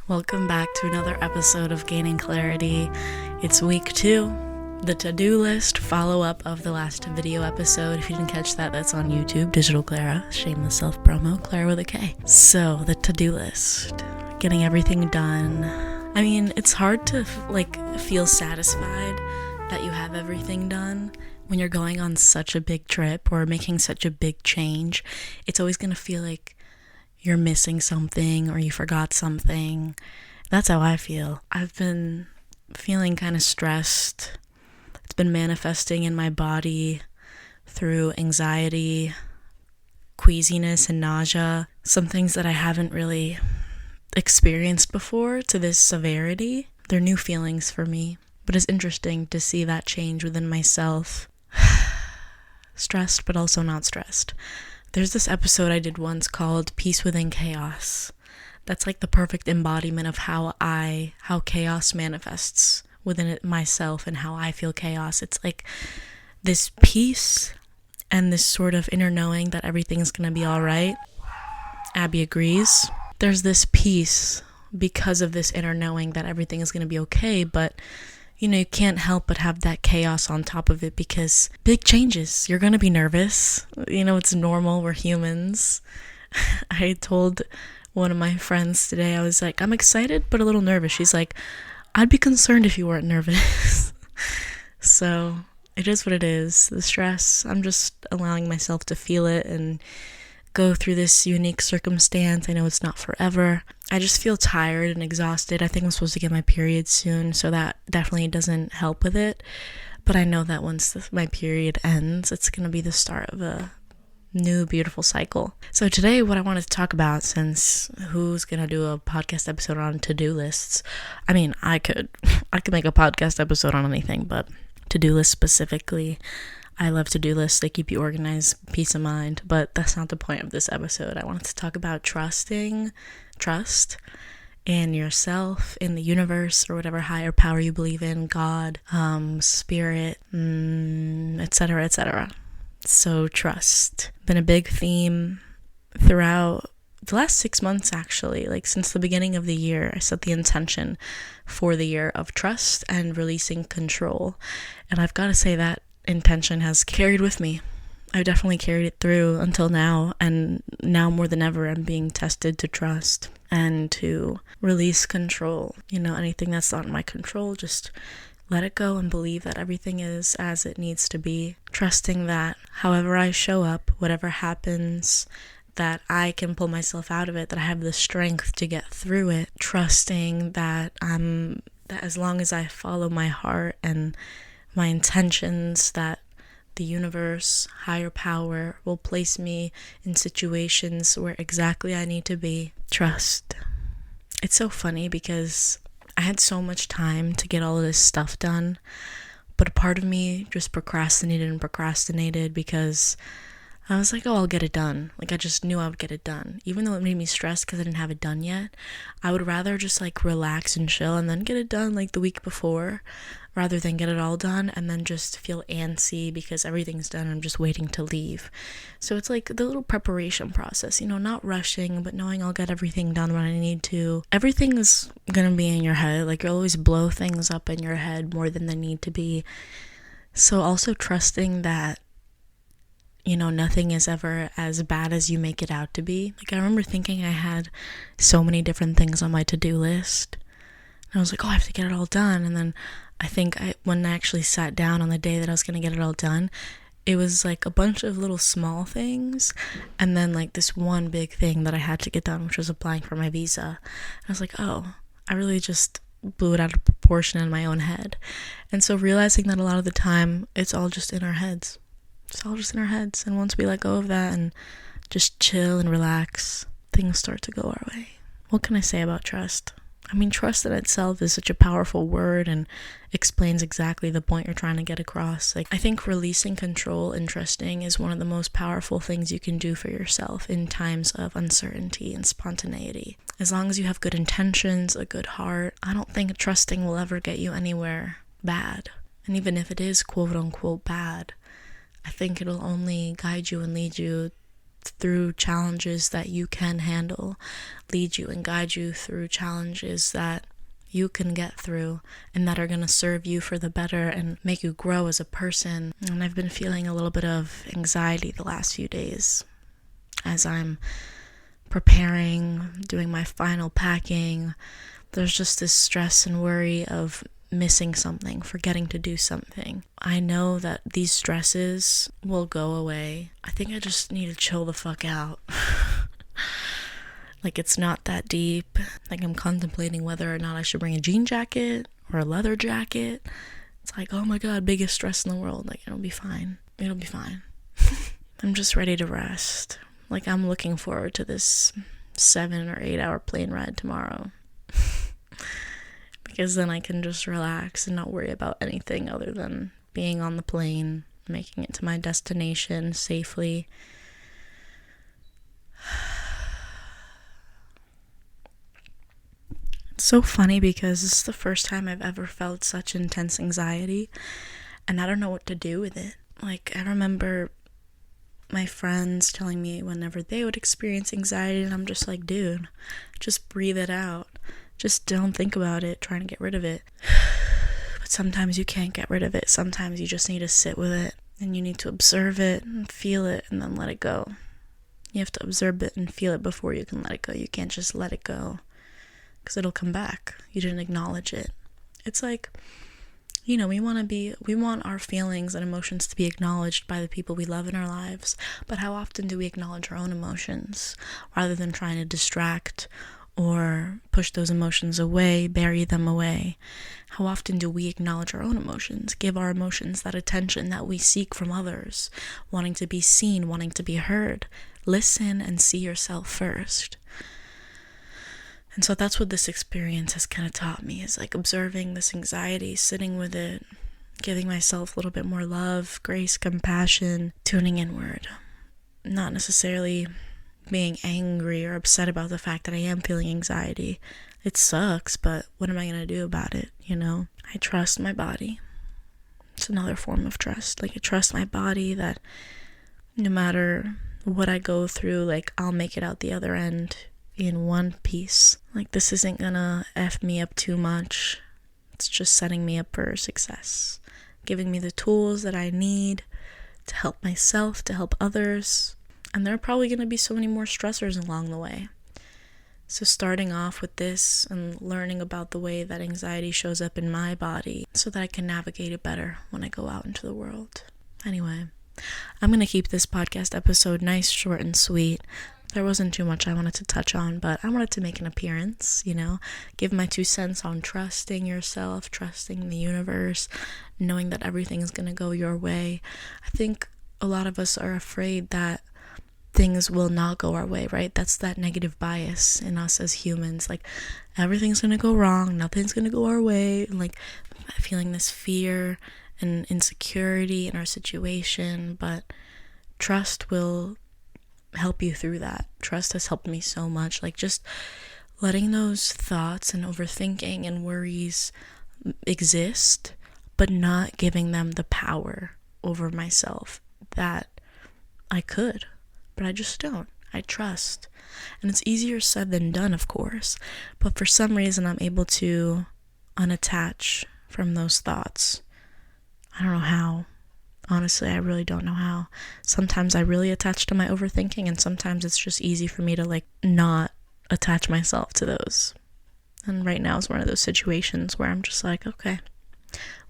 Welcome back to another episode of Gaining Clarity. It's week 2, the to-do list follow-up of the last video episode. If you didn't catch that, that's on YouTube, Digital Clara, shameless self-promo, Clara with a K. So, the to-do list, getting everything done. I mean, it's hard to feel satisfied that you have everything done when you're going on such a big trip or making such a big change. It's always going to feel like you're missing something or you forgot something. That's how I feel. I've been feeling kind of stressed. It's been manifesting in my body through anxiety, queasiness, and nausea. Some things that I haven't really experienced before to this severity. They're new feelings for me, but it's interesting to see that change within myself. Stressed, but also not stressed. There's this episode I did once called Peace Within Chaos. That's like the perfect embodiment of how chaos manifests within it myself and how I feel chaos. It's like this peace and this sort of inner knowing that everything's gonna be all right. Abby agrees. There's this peace because of this inner knowing that everything is gonna be okay, but you can't help but have that chaos on top of it because big changes, you're going to be nervous. It's normal. We're humans. I told one of my friends today, I was like, I'm excited, but a little nervous. She's like, I'd be concerned if you weren't nervous. So it is what it is. The stress, I'm just allowing myself to feel it and go through this unique circumstance. I know it's not forever. I just feel tired and exhausted. I think I'm supposed to get my period soon, so that definitely doesn't help with it. But I know that once my period ends, it's going to be the start of a new beautiful cycle. So today what I wanted to talk about, since who's going to do a podcast episode on to-do lists? I mean, I could make a podcast episode on anything, but to-do lists specifically, I love to-do lists. They keep you organized, peace of mind, but that's not the point of this episode. I wanted to talk about trust in yourself, in the universe, or whatever higher power you believe in, God, spirit, etc., etc. So trust. Been a big theme throughout the last 6 months, actually. Since the beginning of the year, I set the intention for the year of trust and releasing control. And I've got to say that intention has carried with me. I've definitely carried it through until now, and now more than ever I'm being tested to trust and to release control. Anything that's not in my control, just let it go and believe that everything is as it needs to be. Trusting that however I show up, whatever happens, that I can pull myself out of it, that I have the strength to get through it. Trusting that that as long as I follow my heart and my intentions, that the universe, higher power, will place me in situations where exactly I need to be. Trust. It's so funny because I had so much time to get all of this stuff done, but a part of me just procrastinated because I was like, I'll get it done. I just knew I would get it done. Even though it made me stressed because I didn't have it done yet, I would rather just relax and chill and then get it done the week before, rather than get it all done and then just feel antsy because everything's done and I'm just waiting to leave. So it's the little preparation process, not rushing, but knowing I'll get everything done when I need to. Everything is gonna be in your head. You'll always blow things up in your head more than they need to be. So also trusting that nothing is ever as bad as you make it out to be. I remember thinking I had so many different things on my to-do list. And I was like, I have to get it all done. And then I think when I actually sat down on the day that I was going to get it all done, it was a bunch of little small things. And then this one big thing that I had to get done, which was applying for my visa. And I was like, I really just blew it out of proportion in my own head. And so realizing that a lot of the time, it's all just in our heads. It's all just in our heads, and once we let go of that and just chill and relax, things start to go our way. What can I say about trust? I mean, trust in itself is such a powerful word and explains exactly the point you're trying to get across. I think releasing control and trusting is one of the most powerful things you can do for yourself in times of uncertainty and spontaneity. As long as you have good intentions, a good heart, I don't think trusting will ever get you anywhere bad. And even if it is quote unquote bad, I think it'll only guide you and lead you through challenges that you can handle, lead you and guide you through challenges that you can get through and that are going to serve you for the better and make you grow as a person. And I've been feeling a little bit of anxiety the last few days as I'm preparing, doing my final packing. There's just this stress and worry of missing something, forgetting to do something. I know that these stresses will go away. I think I just need to chill the fuck out. Like, it's not that deep. Like, I'm contemplating whether or not I should bring a jean jacket or a leather jacket. It's like, oh my god, biggest stress in the world. Like, it'll be fine. It'll be fine. I'm just ready to rest. Like, I'm looking forward to this 7 or 8 hour plane ride tomorrow. Because then I can just relax and not worry about anything other than being on the plane, making it to my destination safely. It's so funny because this is the first time I've ever felt such intense anxiety, and I don't know what to do with it. Like, I remember my friends telling me whenever they would experience anxiety, and I'm just like, dude, just breathe it out. Just don't think about it, trying to get rid of it. But sometimes you can't get rid of it. Sometimes you just need to sit with it, and you need to observe it and feel it and then let it go. You have to observe it and feel it before you can let it go. You can't just let it go, because it'll come back. You didn't acknowledge it. It's like, you know, we want our feelings and emotions to be acknowledged by the people we love in our lives. But how often do we acknowledge our own emotions rather than trying to distract or push those emotions away, bury them away? How often do we acknowledge our own emotions, give our emotions that attention that we seek from others, wanting to be seen, wanting to be heard? Listen and see yourself first. And so that's what this experience has kind of taught me, is like observing this anxiety, sitting with it, giving myself a little bit more love, grace, compassion, tuning inward. Not necessarily being angry or upset about the fact that I am feeling anxiety. It sucks, but what am I going to do about it, you know? I trust my body. It's another form of trust. Like, I trust my body that no matter what I go through, like, I'll make it out the other end in one piece. Like, this isn't gonna F me up too much. It's just setting me up for success, giving me the tools that I need to help myself, to help others. And there are probably gonna be so many more stressors along the way. So starting off with this and learning about the way that anxiety shows up in my body so that I can navigate it better when I go out into the world. Anyway, I'm gonna keep this podcast episode nice, short, and sweet. There wasn't too much I wanted to touch on, but I wanted to make an appearance, you know, give my 2 cents on trusting yourself, trusting the universe, knowing that everything's going to go your way. I think a lot of us are afraid that things will not go our way, right? That's that negative bias in us as humans. Like, everything's going to go wrong, nothing's going to go our way, and like feeling this fear and insecurity in our situation. But trust will help you through that. Trust has helped me so much. Like, just letting those thoughts and overthinking and worries exist, but not giving them the power over myself that I could, but I just don't. I trust. And it's easier said than done, of course, but for some reason I'm able to unattach from those thoughts. I don't know how. Honestly, I really don't know how. Sometimes I really attach to my overthinking, and sometimes it's just easy for me to like not attach myself to those. And right now is one of those situations where I'm just like, okay,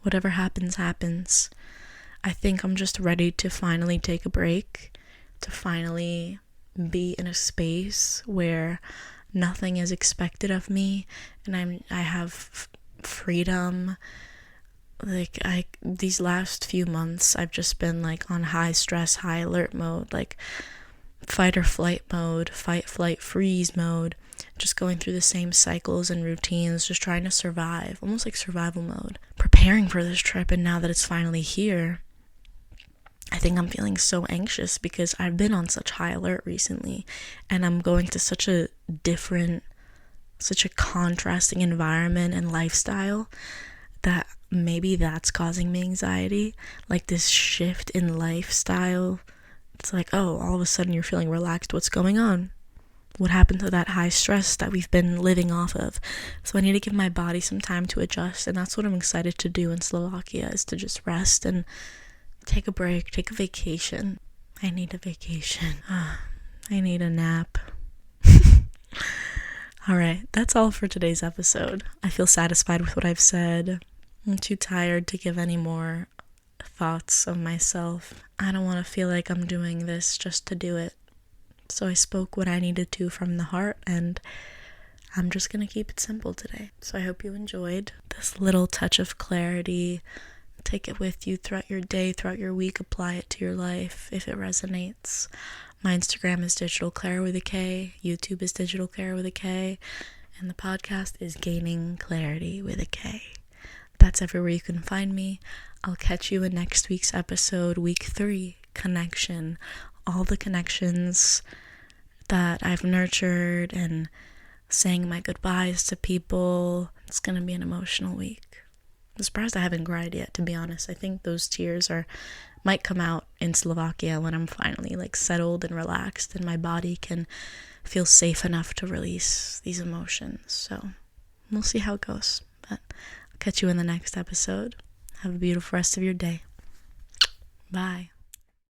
whatever happens, happens. I think I'm just ready to finally take a break, to finally be in a space where nothing is expected of me, and I have freedom. Like, these last few months, I've just been like on high stress, high alert mode, like fight or flight mode, fight, flight, freeze mode, just going through the same cycles and routines, just trying to survive, almost like survival mode, preparing for this trip. And now that it's finally here, I think I'm feeling so anxious because I've been on such high alert recently, and I'm going to such a different, such a contrasting environment and lifestyle that maybe that's causing me anxiety. Like, this shift in lifestyle It's like, oh, all of a sudden you're feeling relaxed. What's going on? What happened to that high stress that we've been living off of? So I need to give my body some time to adjust, and that's what I'm excited to do in Slovakia, is to just rest and take a break, take a vacation. I need a vacation. I need a nap. Alright, that's all for today's episode. I feel satisfied with what I've said. I'm too tired to give any more thoughts of myself. I don't want to feel like I'm doing this just to do it. So I spoke what I needed to from the heart, and I'm just gonna keep it simple today. So I hope you enjoyed this little touch of clarity. Take it with you throughout your day, throughout your week. Apply it to your life if it resonates. My Instagram is Digital Claire with a K. YouTube is Digital Claire with a K. And the podcast is Gaining Clarity with a K. That's everywhere you can find me. I'll catch you in next week's episode, week 3, connection. All the connections that I've nurtured and saying my goodbyes to people. It's going to be an emotional week. I'm surprised I haven't cried yet, to be honest. I think those tears might come out in Slovakia when I'm finally settled and relaxed and my body can feel safe enough to release these emotions. So we'll see how it goes. But I'll catch you in the next episode. Have a beautiful rest of your day. Bye.